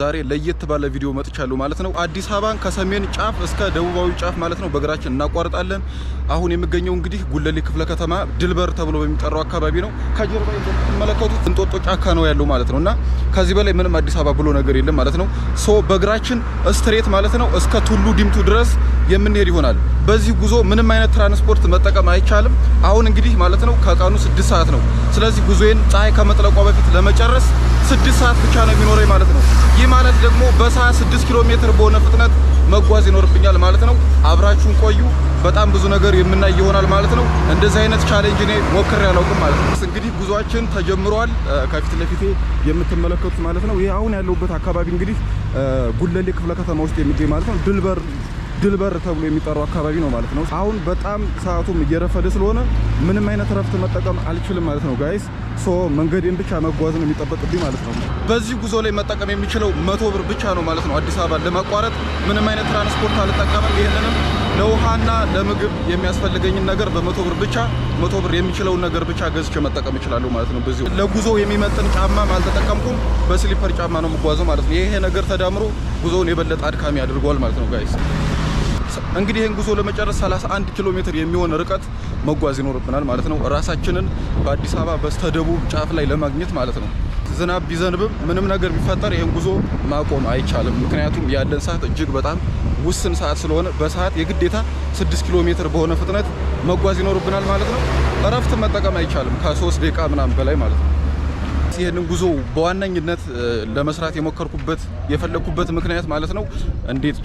ዛሬ ለየት ባለ ቪዲዮ መጥቻለሁ ማለት ነው። አዲስ አበባን ከሰሜን ጫፍ እስከ ደቡባዊ ጫፍ ማለት ነው በእግራችን እናቋርጣለን። አሁን የሚገኘው እንግዲህ ጉለሌ ክፍለ ከተማ ድልበር ተብሎ በሚጠራው አካባቢ ነው። ከጀርባ እንደምትመለከቱት እንጦጦ ጫካ ነው ያለው ማለት ነውና ከዚህ በላይ ምንም አዲስ አበባ ብሎ ነገር የለም ማለት ነው። በእግራችን ስትሬት ማለት ነው እስከ ቱሉ ዲምቱ ድረስ የምንሄድ ይሆናል። በዚህ ጉዞ ምንም አይነት ትራንስፖርት መጠቀም አይቻልም። አሁን እንግዲህ ማለት ነው ከቀኑ 6 ሰዓት ነው። ስለዚህ ጉዞዬን ፀሐይ ከመጥለቋ በፊት ለመጨረስ 6 ሰዓት ብቻ ነው የሚኖረኝ ማለት ነው። ይህ ማለት ደግሞ በሰዓት 6 ኪሎ ሜትር በሆነ ፍጥነት መጓዝ ይኖርብኛል ማለት ነው። አብራችሁን ቆዩ። በጣም ብዙ ነገር የምናይ ይሆናል ማለት ነው። እንደዚህ አይነት ቻሌንጅ እኔ ሞክሬ አላውቅም ማለት ነው። እንግዲህ ጉዟችን ተጀምሯል። ከፊት ለፊቴ የምትመለከቱት ማለት ነው ይሄ አሁን ያለውበት አካባቢ እንግዲህ ጉለሌ ክፍለ ከተማ ውስጥ የሚገኝ ማለት ነው ድልበር ተብሎ የሚጠራው አካባቢ ነው ማለት ነው። አሁን በጣም ሰዓቱም እየረፈደ ስለሆነ ምንም አይነት ረፍት መጠቀም አልችልም ማለት ነው ጋይስ። መንገዴን ብቻ መጓዝ ነው የሚጠበቅብኝ ማለት ነው። በዚህ ጉዞ ላይ መጠቀም የሚችለው 100 ብር ብቻ ነው ማለት ነው። አዲስ አበባ ለማቋረጥ ምንም አይነት ትራንስፖርት አልጠቀምም። ይሄንንም ለውሃና ለምግብ የሚያስፈልገኝን ነገር በ100 ብር ብቻ 100 ብር የሚችለውን ነገር ብቻ ገዝቼ መጠቀም እችላለሁ ማለት ነው። በዚህ ለጉዞ የሚመጥን ጫማም አልተጠቀምኩም። በስሊፐር ጫማ ነው የምጓዘው ማለት ነው። ይሄ ነገር ተዳምሮ ጉዞውን የበለጠ አድካሚ አድርጓል ማለት ነው ጋይስ። እንግዲህ ይህን ጉዞ ለመጨረስ 31 ኪሎ ሜትር የሚሆን ርቀት መጓዝ ይኖርብናል ማለት ነው። ራሳችንን በአዲስ አበባ በስተደቡብ ጫፍ ላይ ለማግኘት ማለት ነው። ዝናብ ቢዘንብም ምንም ነገር ቢፈጠር ይህን ጉዞ ማቆም አይቻልም። ምክንያቱም ያለን ሰዓት እጅግ በጣም ውስን ሰዓት ስለሆነ በሰዓት የግዴታ 6 ኪሎ ሜትር በሆነ ፍጥነት መጓዝ ይኖርብናል ማለት ነው። እረፍት መጠቀም አይቻልም ከ3 ደቂቃ ምናምን በላይ ማለት ነው። ይሄንን ጉዞ በዋነኝነት ለመስራት የፈለኩበት ምክንያት ማለት ነው እንዴት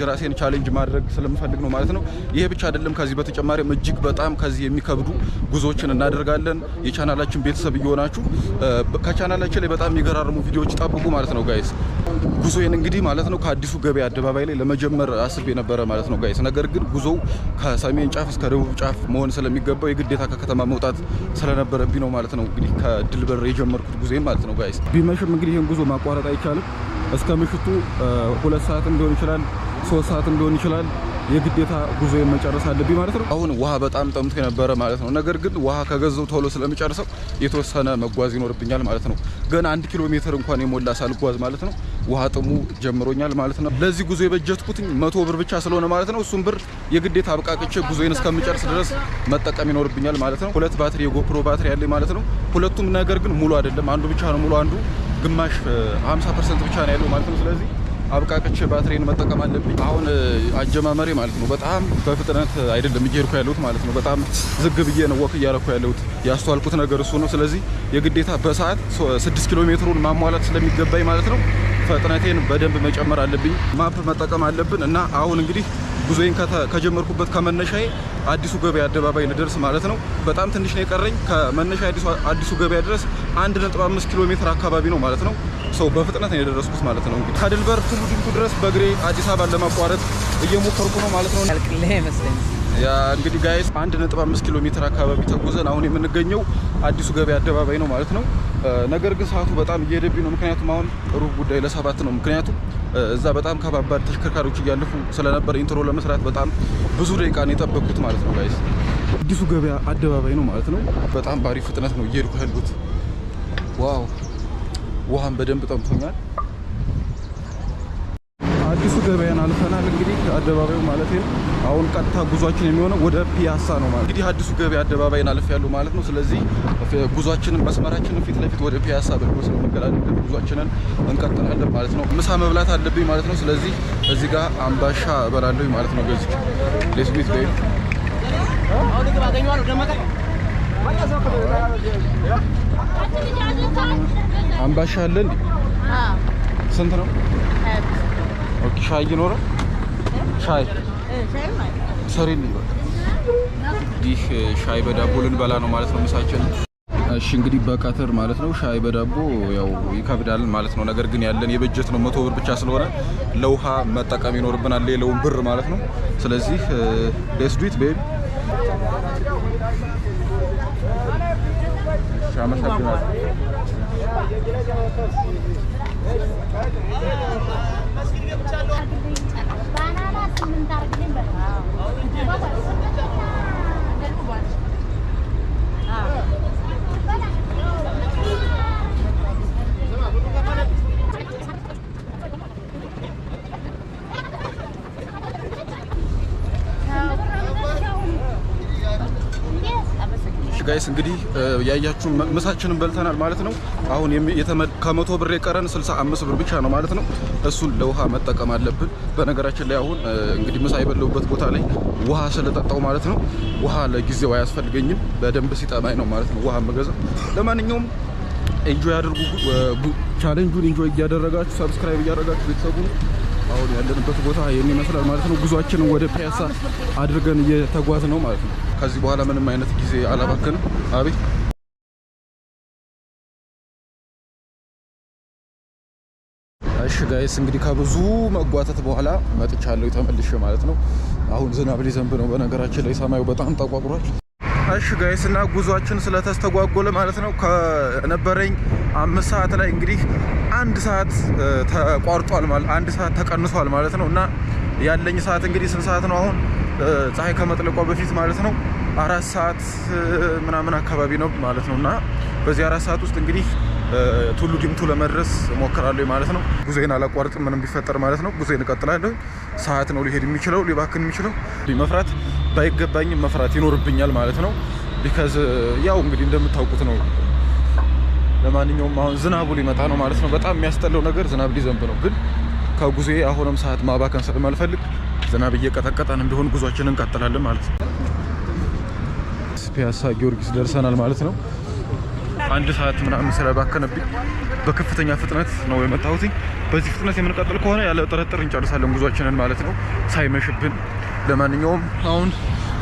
ራሴን ቻሌንጅ ማድረግ ስለምፈልግ ነው ማለት ነው። ይሄ ብቻ አይደለም። ከዚህ በተጨማሪም እጅግ በጣም ከዚህ የሚከብዱ ጉዞዎችን እናደርጋለን። የቻናላችን ቤተሰብ እየሆናችሁ ከቻናላችን ላይ በጣም የሚገራርሙ ቪዲዮዎች ጠብቁ ማለት ነው ጋይስ። ጉዞዬን እንግዲህ ማለት ነው ከአዲሱ ገበያ አደባባይ ላይ ለመጀመር አስቤ ነበረ ማለት ነው ጋይስ። ነገር ግን ጉዞው ከሰሜን ጫፍ እስከ ደቡብ ጫፍ መሆን ስለሚገባው የግዴታ ከከተማ መውጣት ስለነበረብኝ ነው ማለት ነው እንግዲህ ከድልበር የጀመርኩት ጉዞ ማለት ነው ጋይስ። ቢመሽም እንግዲህ ይሄን ጉዞ ማቋረጥ አይቻልም። እስከ ምሽቱ 2 ሰዓትም ሊሆን ይችላል 3 ሰዓትም ሊሆን ይችላል። የግዴታ ጉዞዬን መጨረስ አለብኝ ማለት ነው። አሁን ውሃ በጣም ጠምቶ የነበረ ማለት ነው። ነገር ግን ውሃ ከገዘው ቶሎ ስለሚጨርሰው የተወሰነ መጓዝ ይኖርብኛል ማለት ነው። ገና 1 ኪሎ ሜትር እንኳን የሞላ ሳልጓዝ ማለት ነው ውሃ ጥሙ ጀምሮኛል ማለት ነው። ለዚህ ጉዞ የበጀትኩት 100 ብር ብቻ ስለሆነ ማለት ነው እሱም ብር የግዴታ አብቃቅቼ ጉዞዬን እስከምጨርስ ድረስ መጠቀም ይኖርብኛል ማለት ነው። 2 ባትሪ የጎፕሮ ባትሪ ያለኝ ማለት ነው። ሁለቱም ነገር ግን ሙሉ አይደለም። አንዱ ብቻ ነው ሙሉ፣ አንዱ ግማሽ 50% ብቻ ነው ያለው ማለት ነው። ስለዚህ አብቃቅቼ ባትሪን መጠቀም አለብኝ። አሁን አጀማመሬ ማለት ነው በጣም በፍጥነት አይደለም እየሄድኩ ያለሁት ማለት ነው። በጣም ዝግ ብዬ ነው ወክ እያረኩ ያለሁት። ያስተዋልኩት ነገር እሱ ነው። ስለዚህ የግዴታ በሰዓት 6 ኪሎ ሜትሩን ማሟላት ስለሚገባኝ ማለት ነው ፍጥነቴን በደንብ መጨመር አለብኝ። ማፕ መጠቀም አለብን እና አሁን እንግዲህ ጉዞዬን ከጀመርኩበት ከመነሻዬ አዲሱ ገበያ አደባባይ ልደርስ ማለት ነው። በጣም ትንሽ ነው የቀረኝ። ከመነሻ አዲሱ ገበያ ድረስ 1.5 ኪሎ ሜትር አካባቢ ነው ማለት ነው። በፍጥነት ነው የደረስኩት ማለት ነው። እንግዲህ ከድልበር ቱሉ ዲምቱ ድረስ በእግሬ አዲስ አበባን ለማቋረጥ እየሞከርኩ ነው ማለት ነው። ያ እንግዲህ ጋይስ 1.5 ኪሎ ሜትር አካባቢ ተጉዘን አሁን የምንገኘው አዲሱ ገበያ አደባባይ ነው ማለት ነው። ነገር ግን ሰዓቱ በጣም እየሄደብኝ ነው። ምክንያቱም አሁን ሩብ ጉዳይ ለ7 ነው። ምክንያቱም እዛ በጣም ከባባድ ተሽከርካሪዎች እያለፉ ስለነበር ኢንትሮ ለመስራት በጣም ብዙ ደቂቃ ነው የጠበቅኩት ማለት ነው ጋይስ። አዲሱ ገበያ አደባባይ ነው ማለት ነው። በጣም ባሪ ፍጥነት ነው እየሄድኩ ያለሁት። ዋው ውሃም በደንብ ጠምቶኛል። አዲሱ ገበያን አልፈናል እንግዲህ አደባባዩ ማለት ነው። አሁን ቀጥታ ጉዟችን የሚሆነው ወደ ፒያሳ ነው ማለት እንግዲህ አዲሱ ገበያ አደባባይን አልፍ ያለው ማለት ነው። ስለዚህ ጉዟችንን መስመራችንን ፊት ለፊት ወደ ፒያሳ በልቆስ ነው እንገላለን። ጉዟችንን እንቀጥላለን ማለት ነው። ምሳ መብላት አለብኝ ማለት ነው። ስለዚህ እዚህ ጋር አምባሻ እበላለሁ ማለት ነው። ገዝቼ ሌስሚት ላይ አምባሻ አለን። ስንት ነው? ኦኬ ሻይ ይኖራል? ሻይ ሰሪልኝ በቃ። ይህ ሻይ በዳቦ ልንበላ ነው ማለት ነው ምሳችን። እሺ እንግዲህ በቀትር ማለት ነው ሻይ በዳቦ ያው ይከብዳል ማለት ነው። ነገር ግን ያለን የበጀት ነው 100 ብር ብቻ ስለሆነ ለውሃ መጠቀም ይኖርብናል ሌላውን ብር ማለት ነው። ስለዚህ ሌትስ ዱ ኢት ቤቢ። አመሰግናለሁ። ጋይስ እንግዲህ ያያችሁ ምሳችንን በልተናል ማለት ነው። አሁን ከ100 ብር የቀረን 65 ብር ብቻ ነው ማለት ነው። እሱን ለውሃ መጠቀም አለብን። በነገራችን ላይ አሁን እንግዲህ ምሳ የበለውበት ቦታ ላይ ውሃ ስለጠጣው ማለት ነው ውሃ ለጊዜው አያስፈልገኝም። በደንብ ሲጠማኝ ነው ማለት ነው ውሃ መገዛ። ለማንኛውም ኢንጆይ አድርጉ። ቻሌንጁን ኢንጆይ እያደረጋችሁ ሰብስክራይብ እያደረጋችሁ ቤተሰቡ አሁን ያለንበት ቦታ ይሄን ይመስላል ማለት ነው። ጉዟችንን ወደ ፒያሳ አድርገን እየተጓዝ ነው ማለት ነው። ከዚህ በኋላ ምንም አይነት ጊዜ አላባከንም። አቤት እሺ ጋይስ እንግዲህ ከብዙ መጓተት በኋላ መጥቻለሁ ተመልሼ ማለት ነው። አሁን ዝናብ ሊዘንብ ነው። በነገራችን ላይ ሰማዩ በጣም ተቋቁሯል። እሺ ጋይስ እና ጉዟችን ስለተስተጓጎለ ማለት ነው ከነበረኝ 5 ሰዓት ላይ እንግዲህ 1 ሰዓት ተቋርጧል ማለት 1 ሰዓት ተቀንሷል ማለት ነው። እና ያለኝ ሰዓት እንግዲህ ስንት ሰዓት ነው አሁን ፀሐይ ከመጥለቋ በፊት ማለት ነው 4 ሰዓት ምናምን አካባቢ ነው ማለት ነው። እና በዚህ 4 ሰዓት ውስጥ እንግዲህ ቱሉ ዲምቱ ለመድረስ እሞክራለሁ ማለት ነው። ጉዞዬን አላቋርጥም ምንም ቢፈጠር ማለት ነው። ጉዞዬን እቀጥላለሁ። ሰዓት ነው ሊሄድ የሚችለው ሊባክን የሚችለው። መፍራት ባይገባኝም መፍራት ይኖርብኛል ማለት ነው። ቢካዝ ያው እንግዲህ እንደምታውቁት ነው። ለማንኛውም አሁን ዝናቡ ሊመጣ ነው ማለት ነው። በጣም የሚያስጠላው ነገር ዝናብ ሊዘንብ ነው። ግን ከጉዞዬ አሁንም ሰዓት ማባከን ስለማልፈልግ ዝናብ እየቀጠቀጠን እንደሆነ ጉዟችንን እንቀጥላለን ማለት ነው። ፒያሳ ጊዮርጊስ ደርሰናል ማለት ነው። 1 ሰዓት ምናምን ስለባከነብኝ በከፍተኛ ፍጥነት ነው የመጣሁት። በዚህ ፍጥነት የምንቀጥል ከሆነ ያለ ጥርጥር እንጨርሳለን ጉዟችንን ማለት ነው ሳይመሽብን። ለማንኛውም አሁን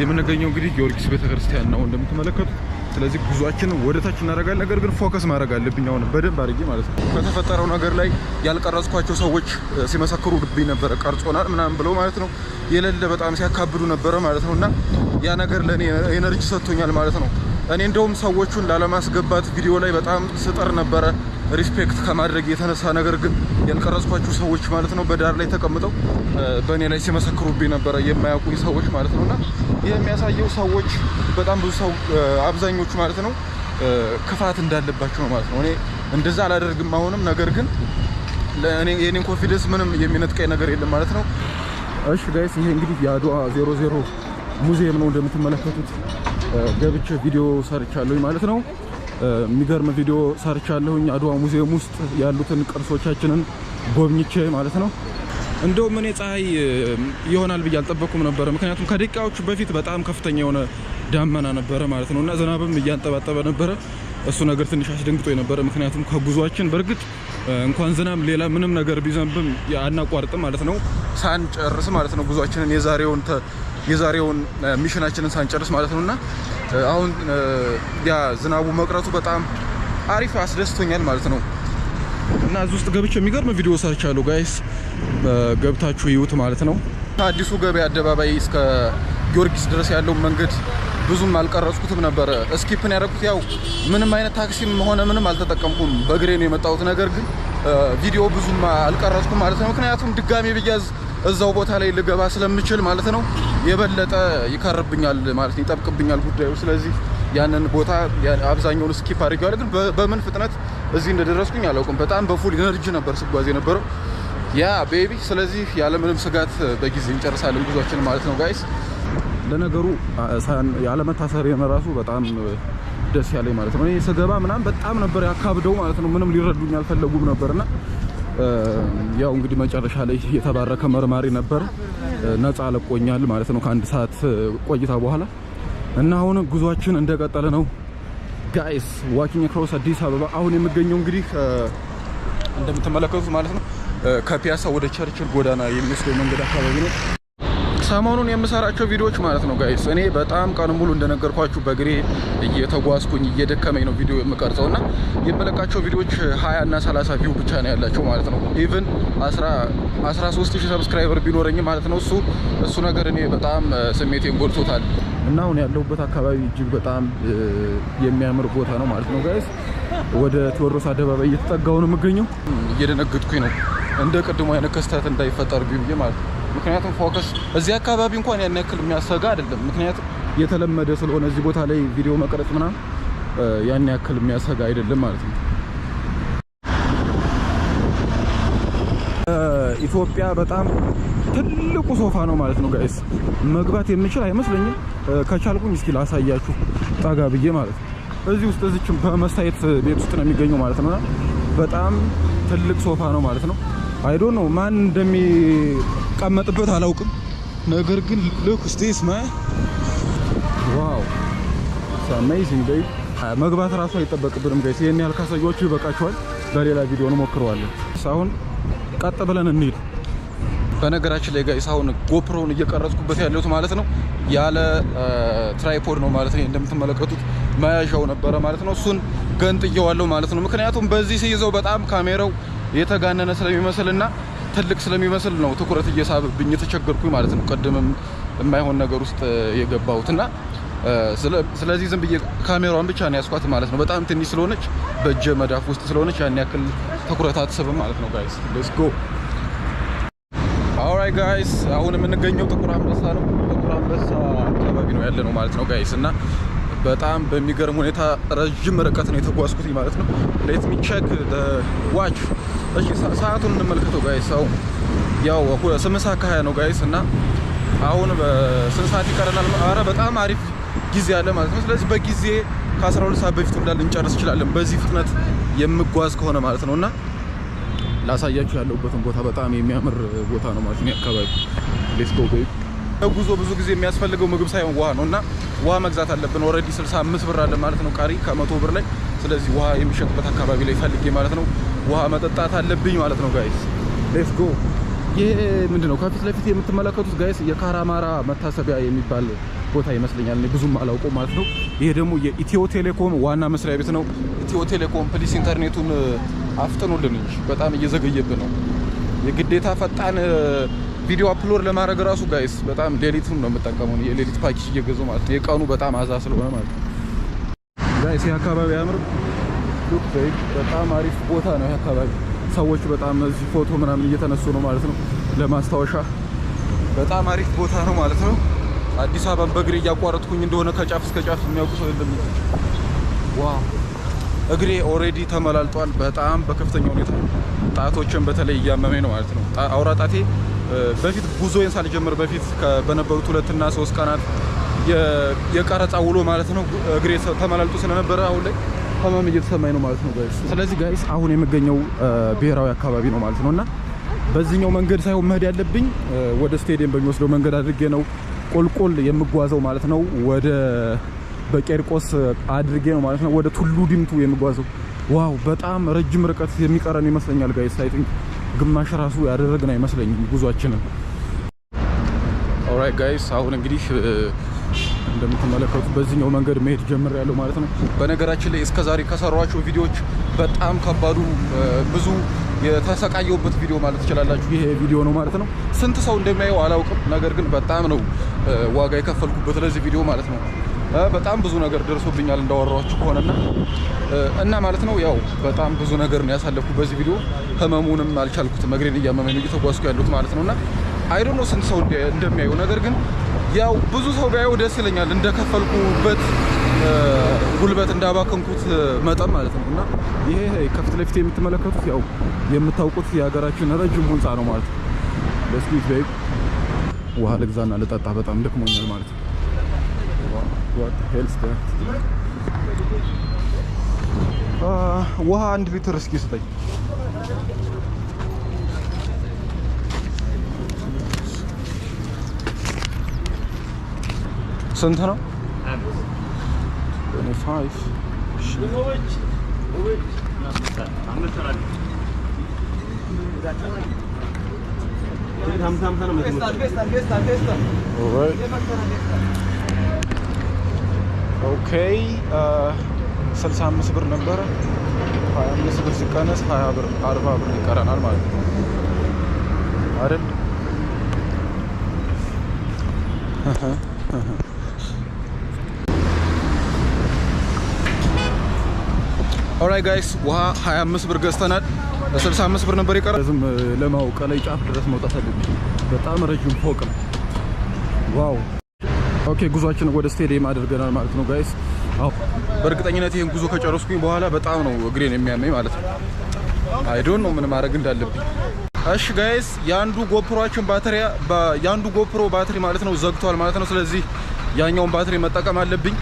የምንገኘው እንግዲህ ጊዮርጊስ ቤተክርስቲያን ነው እንደምትመለከቱት። ስለዚህ ጉዟችንን ወደ ታች እናደርጋለን። ነገር ግን ፎከስ ማድረግ አለብኝ አሁን በደንብ አድርጌ ማለት ነው። በተፈጠረው ነገር ላይ ያልቀረጽኳቸው ሰዎች ሲመሰክሩብኝ ነበረ ቀርጾናል ምናምን ብለው ማለት ነው። የሌለ በጣም ሲያካብዱ ነበረ ማለት ነው። እና ያ ነገር ለእኔ ኤነርጂ ሰጥቶኛል ማለት ነው። እኔ እንደውም ሰዎቹን ላለማስገባት ቪዲዮ ላይ በጣም ስጠር ነበረ ሪስፔክት ከማድረግ የተነሳ። ነገር ግን ያልቀረጽኳቸው ሰዎች ማለት ነው በዳር ላይ ተቀምጠው በእኔ ላይ ሲመሰክሩብኝ ነበረ የማያውቁኝ ሰዎች ማለት ነው። እና ይህ የሚያሳየው ሰዎች በጣም ብዙ ሰው አብዛኞቹ ማለት ነው ክፋት እንዳለባቸው ነው ማለት ነው። እኔ እንደዛ አላደርግም አሁንም። ነገር ግን የኔን ኮንፊደንስ ምንም የሚነጥቀኝ ነገር የለም ማለት ነው። እሺ ጋይስ ይሄ እንግዲህ የአድዋ 00 ሙዚየም ነው እንደምትመለከቱት። ገብቼ ቪዲዮ ሰርቻለሁኝ ማለት ነው። የሚገርም ቪዲዮ ሰርቻለሁኝ አድዋ ሙዚየም ውስጥ ያሉትን ቅርሶቻችንን ጎብኝቼ ማለት ነው። እንደውም እኔ ፀሐይ ይሆናል ብዬ አልጠበኩም ነበር። ምክንያቱም ከደቂቃዎች በፊት በጣም ከፍተኛ የሆነ ዳመና ነበረ ማለት ነው። እና ዝናብም እያንጠባጠበ ነበረ። እሱ ነገር ትንሽ አስደንግጦ የነበረ። ምክንያቱም ከጉዟችን በእርግጥ እንኳን ዝናብ ሌላ ምንም ነገር ቢዘንብም አናቋርጥም ማለት ነው ሳንጨርስ ማለት ነው ጉዟችንን የዛሬውን ሚሽናችንን ሳንጨርስ ማለት ነውና አሁን ያ ዝናቡ መቅረቱ በጣም አሪፍ አስደስቶኛል ማለት ነው። እና እዚህ ውስጥ ገብቼ የሚገርም ቪዲዮ ሰርቻለሁ ጋይስ፣ ገብታችሁ ይዩት ማለት ነው። አዲሱ ገበያ አደባባይ እስከ ጊዮርጊስ ድረስ ያለው መንገድ ብዙም አልቀረጽኩትም ነበረ። ስኪፕን ያደረኩት ያው ምንም አይነት ታክሲም ሆነ ምንም አልተጠቀምኩም፣ በእግሬ ነው የመጣሁት። ነገር ግን ቪዲዮ ብዙም አልቀረጽኩም ማለት ነው። ምክንያቱም ድጋሜ ብያዝ እዛው ቦታ ላይ ልገባ ስለምችል ማለት ነው የበለጠ ይከርብኛል ማለት ይጠብቅብኛል ጉዳዩ። ስለዚህ ያንን ቦታ አብዛኛውን ስኪፕ አድርጌዋለሁ። ግን በምን ፍጥነት እዚህ እንደደረስኩኝ አላውቅም። በጣም በፉል ኢነርጂ ነበር ስጓዝ የነበረው ያ ቤቢ። ስለዚህ ያለምንም ስጋት በጊዜ እንጨርሳለን ጉዟችን ማለት ነው ጋይስ። ለነገሩ ያለመታሰር የነራሱ በጣም ደስ ያለኝ ማለት ነው። እኔ ስገባ ምናምን በጣም ነበር ያካብደው ማለት ነው። ምንም ሊረዱኝ አልፈለጉም ነበርና ያው እንግዲህ መጨረሻ ላይ የተባረከ መርማሪ ነበር ነፃ ለቆኛል ማለት ነው ከ1 ሰዓት ቆይታ በኋላ። እና አሁን ጉዟችን እንደቀጠለ ነው ጋይስ። ዋኪንግ ክሮስ አዲስ አበባ። አሁን የምገኘው እንግዲህ እንደምትመለከቱት ማለት ነው ከፒያሳ ወደ ቸርችል ጎዳና የሚወስደው መንገድ አካባቢ ነው። ሰሞኑን የምሰራቸው ቪዲዮዎች ማለት ነው ጋይስ እኔ በጣም ቀን ሙሉ እንደነገርኳችሁ በእግሬ እየተጓዝኩኝ እየደከመኝ ነው ቪዲዮ የምቀርጸውና የምለቃቸው ቪዲዮዎች 20 እና 30 ቪው ብቻ ነው ያላቸው ማለት ነው። ኢቭን 13000 ሰብስክራይበር ቢኖረኝ ማለት ነው እሱ ነገር እኔ በጣም ስሜቴን ጎልቶታል። እና አሁን ያለሁበት አካባቢ እጅግ በጣም የሚያምር ቦታ ነው ማለት ነው ጋይስ። ወደ ቴዎድሮስ አደባባይ እየተጠጋው ነው የምገኘው። እየደነገጥኩኝ ነው እንደ ቅድሙ አይነት ክስተት እንዳይፈጠር ብዬ ማለት ነው። ምክንያቱም ፎከስ እዚህ አካባቢ እንኳን ያን ያክል የሚያሰጋ አይደለም። ምክንያቱም የተለመደ ስለሆነ እዚህ ቦታ ላይ ቪዲዮ መቅረጽ ምናምን ያን ያክል የሚያሰጋ አይደለም ማለት ነው። በኢትዮጵያ በጣም ትልቁ ሶፋ ነው ማለት ነው ጋይስ። መግባት የምችል አይመስለኝም። ከቻልኩኝ እስኪ ላሳያችሁ ጠጋ ብዬ ማለት ነው። እዚህ ውስጥ እዚችም በመስታየት ቤት ውስጥ ነው የሚገኘው ማለት ነው። በጣም ትልቅ ሶፋ ነው ማለት ነው። አይ ዶንት ኖ ማን እንደሚቀመጥበት አላውቅም። ነገር ግን ሉክ ስቴስ ማይ ዋው ኢትስ አሜዚንግ ቤቢ። መግባት ራሱ አይጠበቅብንም ጋይስ። ይሄን ያህል ካሳያችሁ ይበቃችኋል። በሌላ ቪዲዮ እንሞክረዋለን። አሁን ቀጥ ብለን እንሂድ። በነገራችን ላይ ጋይስ አሁን ጎፕሮን እየቀረጽኩበት ያለሁት ማለት ነው ያለ ትራይፖድ ነው ማለት ነው። እንደምትመለከቱት መያዣው ነበረ ማለት ነው። እሱን ገንጥየዋለሁ ማለት ነው። ምክንያቱም በዚህ ሲይዘው በጣም ካሜራው የተጋነነ ስለሚመስልና ትልቅ ስለሚመስል ነው ትኩረት እየሳብብኝ የተቸገርኩኝ ማለት ነው። ቀድምም የማይሆን ነገር ውስጥ የገባሁትና ስለዚህ ዝም ብዬ ካሜራዋን ብቻ ነው ያስኳት ማለት ነው። በጣም ትንሽ ስለሆነች በእጄ መዳፍ ውስጥ ስለሆነች ያን ያክል ትኩረት አትስብም ማለት ነው ጋይስ። ሌትስ ጎ ኦልራይት ጋይስ። አሁን የምንገኘው ጥቁር አንበሳ ነው። ጥቁር አንበሳ አካባቢ ነው ያለ ነው ማለት ነው ጋይስ። እና በጣም በሚገርም ሁኔታ ረጅም ርቀት ነው የተጓዝኩት ማለት ነው። ሌት ሚ ቼክ ዘ ዋች። እሺ ሰዓቱን እንመልከተው ጋይስ። አሁን ያው 8:20 ነው ጋይስ። እና አሁን በስንት ሰዓት ይቀረናል? አረ በጣም አሪፍ ጊዜ አለ ማለት ነው። ስለዚህ በጊዜ ከ12 ሰዓት በፊት እንዳለ እንጨርስ እንችላለን በዚህ ፍጥነት የምጓዝ ከሆነ ማለት ነውና ላሳያችሁ ያለውበትን ቦታ በጣም የሚያምር ቦታ ነው ማለት ነው አካባቢ። ሌትስ ጎ ቤቢ። ጉዞ ብዙ ጊዜ የሚያስፈልገው ምግብ ሳይሆን ውሃ ነውና ውሃ መግዛት አለብን። ኦሬዲ 65 ብር አለ ማለት ነው ቀሪ ከ100 ብር ላይ። ስለዚህ ውሃ የሚሸጥበት አካባቢ ላይ ፈልጌ ማለት ነው ውሃ መጠጣት አለብኝ ማለት ነው ጋይስ። ሌትስ ጎ። ይሄ ምንድነው ከፊት ለፊት የምትመለከቱት ጋይስ የካራማራ መታሰቢያ የሚባል ቦታ ይመስለኛል። እኔ ብዙም አላውቀው ማለት ነው። ይሄ ደግሞ የኢትዮ ቴሌኮም ዋና መስሪያ ቤት ነው። ኢትዮ ቴሌኮም ፕሊስ ኢንተርኔቱን አፍጥኑልን እንጂ በጣም እየዘገየብን ነው። የግዴታ ፈጣን ቪዲዮ አፕሎድ ለማድረግ ራሱ ጋይስ በጣም ሌሊቱን ነው የምጠቀመው። የሌሊት ፓኬጅ እየገዛው ማለት ነው። የቀኑ በጣም አዛ ስለሆነ ማለት ነው ጋይስ። ይሄ አካባቢ ያምር ሉክ ቤቢ። በጣም አሪፍ ቦታ ነው ይሄ አካባቢ። ሰዎች በጣም እዚህ ፎቶ ምናምን እየተነሱ ነው ማለት ነው ለማስታወሻ። በጣም አሪፍ ቦታ ነው ማለት ነው። አዲስ አበባን በእግሬ እያቋረጥኩኝ እንደሆነ ከጫፍ እስከ ጫፍ የሚያውቁ ሰው የለም። ዋው እግሬ ኦሬዲ ተመላልጧል በጣም በከፍተኛ ሁኔታ። ጣቶችን በተለይ እያመመኝ ነው ማለት ነው። አውራ ጣቴ በፊት ጉዞዬን ሳልጀምር በፊት በነበሩት 2 እና 3 ቀናት የቀረጻ ውሎ ማለት ነው እግሬ ተመላልጦ ስለነበረ አሁን ላይ ህመም እየተሰማኝ ነው ማለት ነው ጋይስ። ስለዚህ ጋይስ አሁን የምገኘው ብሔራዊ አካባቢ ነው ማለት ነውና በዚህኛው መንገድ ሳይሆን መሄድ ያለብኝ ወደ ስቴዲየም በሚወስደው መንገድ አድርጌ ነው ቁልቁል የምጓዘው ማለት ነው። ወደ በቄርቆስ አድርጌ ነው ማለት ነው ወደ ቱሉ ዲምቱ የምጓዘው። ዋው በጣም ረጅም ርቀት የሚቀረን ይመስለኛል ጋይስ። አይ ቲንክ ግማሽ ራሱ ያደረግን አይመስለኝም ጉዟችንን። ኦልራይት ጋይስ አሁን እንግዲህ እንደምትመለከቱት በዚህኛው መንገድ መሄድ ጀምሬያለሁ ማለት ነው። በነገራችን ላይ እስከዛሬ ከሰሯቸው ቪዲዮዎች በጣም ከባዱ ብዙ የተሰቃየሁበት ቪዲዮ ማለት ትችላላችሁ ይሄ ቪዲዮ ነው ማለት ነው። ስንት ሰው እንደሚያየው አላውቅም፣ ነገር ግን በጣም ነው ዋጋ የከፈልኩበት ለዚህ ቪዲዮ ማለት ነው። በጣም ብዙ ነገር ደርሶብኛል እንዳወራኋችሁ ከሆነና እና ማለት ነው ያው በጣም ብዙ ነገር ነው ያሳለፍኩ በዚህ ቪዲዮ። ህመሙንም አልቻልኩትም፣ እግሬን እያመመኝ ነው እየተጓዝኩ ያለሁት ማለት ነውና አይ ዶንት ኖ ስንት ሰው እንደሚያየው፣ ነገር ግን ያው ብዙ ሰው ቢያየው ደስ ይለኛል እንደከፈልኩበት ጉልበት እንዳባከንኩት መጠን ማለት ነው። እና ይሄ ከፊት ለፊት የምትመለከቱት ያው የምታውቁት የሀገራችን ረጅም ህንፃ ነው ማለት ነው። ለስኩት ቤብ ውሃ ልግዛና ልጠጣ በጣም ደክሞኛል ማለት ነው። what else ውሃ 1 ሊትር እስኪ ስጠኝ። ስንት ነው? 25 ኦኬ 65 ብር ነበረ። 25 ብር ሲቀነስ 20 ብር 40 ብር ይቀረናል ማለት ነው አይደል? ኦልራይት ጋይስ ውሃ 25 ብር ገዝተናል። 65 ብር ነበር የቀረ። ዝም ለማውቀ ላይ ጫፍ ድረስ መውጣት አለብኝ። በጣም ረጅም ፎቅ ነው። ዋው ኦኬ ጉዟችን ወደ ስቴዲየም አድርገናል ማለት ነው ጋይስ። አው በእርግጠኝነት ይሄን ጉዞ ከጨረስኩኝ በኋላ በጣም ነው እግሬን የሚያመኝ ማለት ነው። አይ ዶንት ኖ ምን ማድረግ እንዳለብኝ። እሺ ጋይስ ያንዱ ጎፕሮአችን ጎፕሮ ባትሪ ማለት ነው ዘግቷል ማለት ነው። ስለዚህ ያኛውን ባትሪ መጠቀም አለብኝ።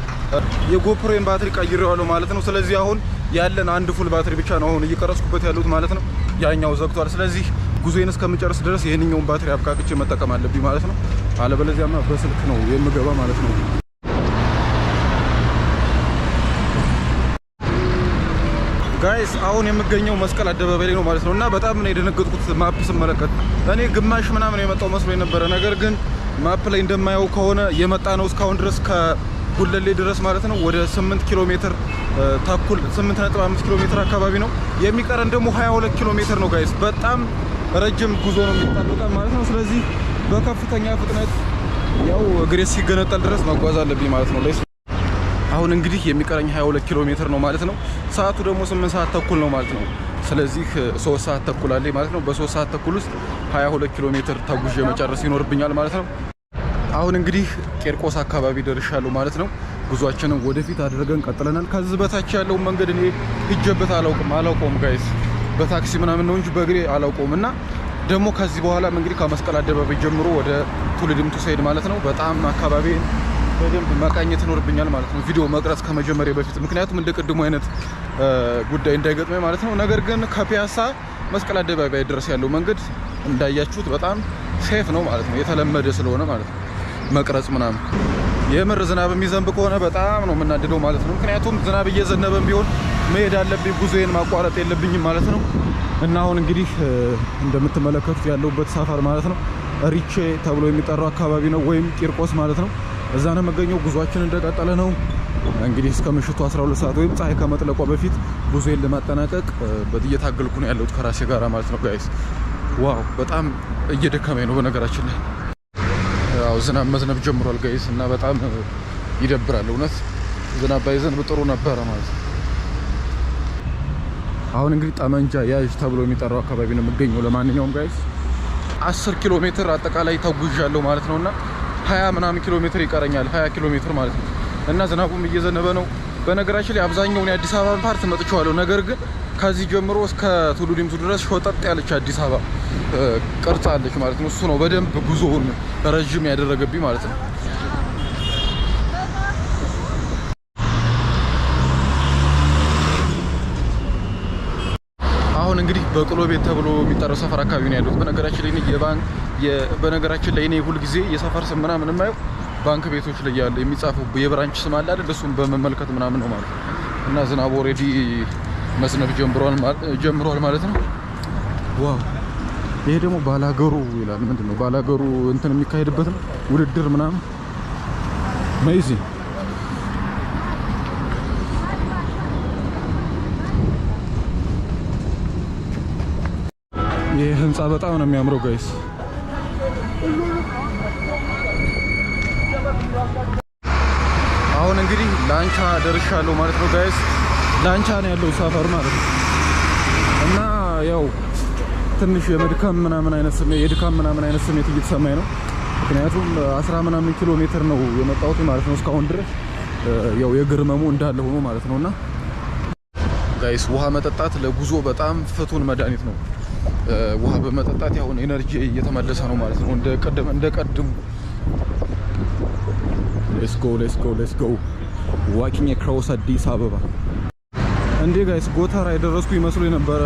የጎፕሮን ባትሪ ቀይሬዋለሁ ማለት ነው። ስለዚህ አሁን ያለን አንድ ፉል ባትሪ ብቻ ነው አሁን እየቀረስኩበት ያሉት ማለት ነው። ያኛው ዘግቷል። ስለዚህ ጉዞዬን እስከምጨርስ ድረስ ይሄንኛውን ባትሪ አብቃቅቼ መጠቀም አለብኝ ማለት ነው። አለበለዚያማ በስልክ ነው የምገባ ማለት ነው። ጋይስ አሁን የምገኘው መስቀል አደባባይ ላይ ነው ማለት ነው። እና በጣም ነው የደነገጥኩት ማፕ ስመለከት። እኔ ግማሽ ምናምን የመጣው መስሎ የነበረ ነገር ግን ማፕ ላይ እንደማየው ከሆነ የመጣ ነው እስካሁን ድረስ ከጉለሌ ድረስ ማለት ነው ወደ 8 ኪሎ ሜትር ተኩል 8.5 ኪሎ ሜትር አካባቢ ነው የሚቀረን። ደግሞ 22 ኪሎ ሜትር ነው ጋይስ። በጣም ረጅም ጉዞ ነው የሚጠብቀን ማለት ነው። ስለዚህ በከፍተኛ ፍጥነት ያው እግሬ ሲገነጠል ድረስ መጓዝ አለብኝ ማለት ነው። አሁን እንግዲህ የሚቀረኝ 22 ኪሎ ሜትር ነው ማለት ነው። ሰዓቱ ደግሞ 8 ሰዓት ተኩል ነው ማለት ነው። ስለዚህ 3 ሰዓት ተኩል አለኝ ማለት ነው። በ3 ሰዓት ተኩል ውስጥ 22 ኪሎ ሜትር ተጉዤ መጨረስ ይኖርብኛል ማለት ነው። አሁን እንግዲህ ቄርቆስ አካባቢ ደርሻለሁ ማለት ነው። ጉዟችንን ወደፊት አድርገን ቀጥለናል። ከዚህ በታች ያለውን መንገድ እኔ ሂጄበት አላውቀውም ጋይስ። በታክሲ ምናምን ነው እንጂ በእግሬ አላውቀውም። እና ደግሞ ከዚህ በኋላ እንግዲህ ከመስቀል አደባባይ ጀምሮ ወደ ቱልዲምቱ ሳይድ ማለት ነው በጣም አካባቢ በደንብ መቃኘት ይኖርብኛል ማለት ነው። ቪዲዮ መቅረጽ ከመጀመሪያ በፊት ምክንያቱም እንደ ቅድሙ አይነት ጉዳይ እንዳይገጥመኝ ማለት ነው። ነገር ግን ከፒያሳ መስቀል አደባባይ ድረስ ያለው መንገድ እንዳያችሁት በጣም ሴፍ ነው ማለት ነው። የተለመደ ስለሆነ ማለት ነው መቅረጽ ምናምን። የምር ዝናብ የሚዘንብ ከሆነ በጣም ነው የምናድደው ማለት ነው። ምክንያቱም ዝናብ እየዘነበም ቢሆን መሄድ አለብኝ፣ ጉዞዬን ማቋረጥ የለብኝም ማለት ነው። እና አሁን እንግዲህ እንደምትመለከቱት ያለውበት ሰፈር ማለት ነው ሪቼ ተብሎ የሚጠራው አካባቢ ነው ወይም ቂርቆስ ማለት ነው። እዛ ነው የምገኘው። ጉዟችን እንደቀጠለ ነው እንግዲህ እስከ ምሽቱ 12 ሰዓት ወይም ፀሐይ ከመጥለቋ በፊት ጉዞዬን ለማጠናቀቅ እየታገልኩ ነው ያለሁት ከራሴ ጋራ ማለት ነው ጋይስ። ዋው በጣም እየደከመኝ ነው በነገራችን ላይ። ያው ዝናብ መዝነብ ጀምሯል ጋይስ እና በጣም ይደብራል እውነት። ዝናብ ባይዘንብ ጥሩ ነበረ ማለት ነው። አሁን እንግዲህ ጠመንጃ ያዥ ተብሎ የሚጠራው አካባቢ ነው የምገኘው። ለማንኛውም ጋይስ 10 ኪሎ ሜትር አጠቃላይ ተጉዣለሁ ማለት ነውና 20 ምናምን ኪሎ ሜትር ይቀረኛል። 20 ኪሎ ሜትር ማለት ነው። እና ዝናቡም እየዘነበ ነው። በነገራችን ላይ አብዛኛውን የአዲስ አበባን ፓርት መጥቻለሁ። ነገር ግን ከዚህ ጀምሮ እስከ ቱሉዲምቱ ድረስ ሾጠጥ ያለች አዲስ አበባ ቅርጽ አለች ማለት ነው። እሱ ነው በደንብ ጉዞውን ረጅም ያደረገብኝ ማለት ነው። አሁን እንግዲህ በቅሎ ቤት ተብሎ የሚጠራው ሰፈር አካባቢ ነው ያለሁት። በነገራችን ላይ እኔ ሁል ጊዜ የሰፈር ስም ምናምን የማየው ባንክ ቤቶች ላይ ያለ የሚጻፈው የብራንች ስም አለ አይደል? እሱን በመመልከት ምናምን ነው ማለት ነው። እና ዝናብ ኦሬዲ መስነብ ጀምሯል ማለት ነው። ዋው ይሄ ደግሞ ባላገሩ ይላል። ምንድነው ባላገሩ እንትን የሚካሄድበት ነው ውድድር ምናምን አሜዚንግ። ይሄ ህንጻ በጣም ነው የሚያምረው ጋይስ። አሁን እንግዲህ ላንቻ ደርሻለሁ ማለት ነው ጋይስ። ላንቻ ነው ያለው ሰፈር ማለት ነው። እና ያው ትንሽ የድካም ምናምን አይነት ስሜት እየተሰማኝ ነው። ምክንያቱም 10 ምናምን ኪሎ ሜትር ነው የመጣሁት ማለት ነው እስካሁን ድረስ። ያው የግርመሙ እንዳለ ሆኖ ማለት ነውና ጋይስ ውሃ መጠጣት ለጉዞ በጣም ፍቱን መድኃኒት ነው። ውሃ በመጠጣት ያው ኤነርጂ እየተመለሰ ነው ማለት ነው እንደ ቀድሙ። ሌትስ ጎ ዋኪንግ አክሮስ አዲስ አበባ። እንዴ ጋይስ ጎተራ የደረስኩ ይመስሉ የነበረ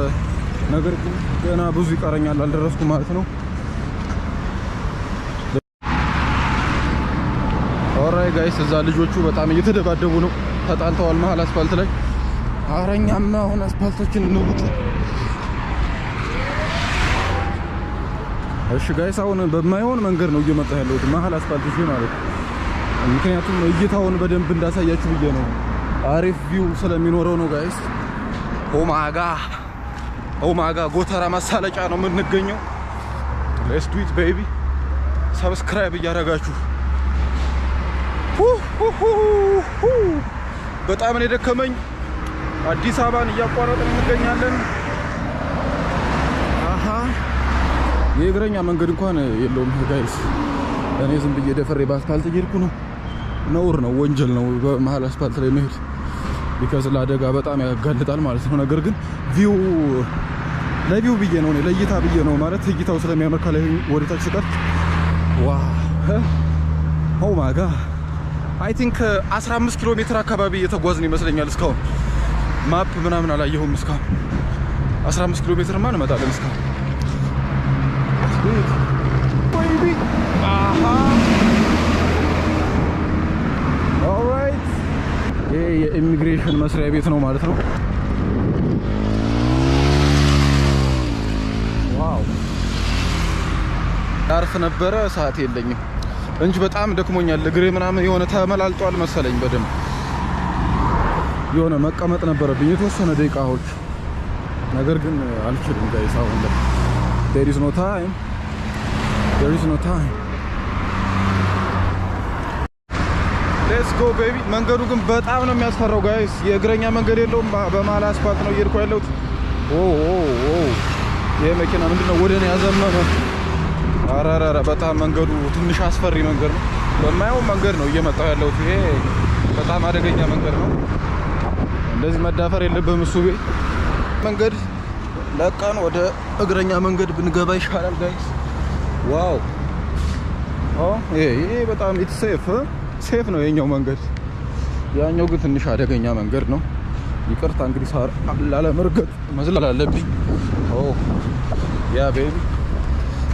ነገር ግን ገና ብዙ ይቀረኛል፣ አልደረስኩም ማለት ነው። ኦራይ ጋይስ እዛ ልጆቹ በጣም እየተደባደቡ ነው፣ ተጣልተዋል መሀል አስፋልት ላይ። አረኛማ አሁን አስፋልቶችን እንውጥ። እሺ ጋይስ አሁን በማይሆን መንገድ ነው እየመጣ ያለሁት መሀል አስፋልት እሺ ማለት ነው። ምክንያቱም እይታውን በደንብ እንዳሳያችሁ ብዬ ነው። አሪፍ ቪው ስለሚኖረው ነው ጋይስ። ኦማጋ ጎተራ ማሳለጫ ነው የምንገኘው። ሌትስ ዱ ኢት ቤቢ። ሰብስክራይብ እያደረጋችሁ በጣም ነው የደከመኝ። አዲስ አበባን እያቋረጥን እንገኛለን። የእግረኛ መንገድ እንኳን የለውም ጋይስ። እኔ ዝም ብዬ ደፈሬ በአስፋልት እየሄድኩ ነው። ነውር ነው፣ ወንጀል ነው በመሀል አስፋልት ላይ መሄድ። ቢካዝ ለአደጋ በጣም ያጋልጣል ማለት ነው። ነገር ግን ቪው ለቪው ብዬ ነው ለእይታ ብዬ ነው ማለት እይታው ስለሚያምር ከላይ ወደታች ስቀር ዋው ኦ ማይ ጋድ አይ ቲንክ 15 ኪሎ ሜትር አካባቢ የተጓዝን ይመስለኛል እስካሁን ማፕ ምናምን አላየሁም እስካሁን 15 ኪሎ ሜትር ማን እንመጣለን እስካሁን ቤቢ አሃ ኦልራይት ይሄ የኢሚግሬሽን መስሪያ ቤት ነው ማለት ነው ዋው ዳርፍ ነበረ ሰዓት የለኝም እንጂ በጣም ደክሞኛል እግሬ ምናምን የሆነ ተመላልጧል መሰለኝ በደንብ የሆነ መቀመጥ ነበረብኝ የተወሰነ ደቂቃዎች ነገር ግን አልችልም ጋይስ አሁን ላይ there is no time let's go baby መንገዱ ግን በጣም ነው የሚያስፈራው ጋይስ የእግረኛ መንገድ የለውም በመሃል አስፋልት ነው እየሄድኩ ያለሁት ይሄ መኪና ምንድነው ወደ እኔ ያዘመመ አራራራ በጣም መንገዱ ትንሽ አስፈሪ መንገድ ነው በማየው መንገድ ነው እየመጣው ያለሁት ይሄ በጣም አደገኛ መንገድ ነው እንደዚህ መዳፈር የለብህም እሱ መንገድ ለቀን ወደ እግረኛ መንገድ ብንገባ ይሻላል ጋይስ ዋው ይሄ በጣም ሴፍ ነው የኛው መንገድ ያኛው ግን ትንሽ አደገኛ መንገድ ነው ይቅርታ እንግዲህ ላለመርገጥ መዝለል አለብኝ ያ ቤቢ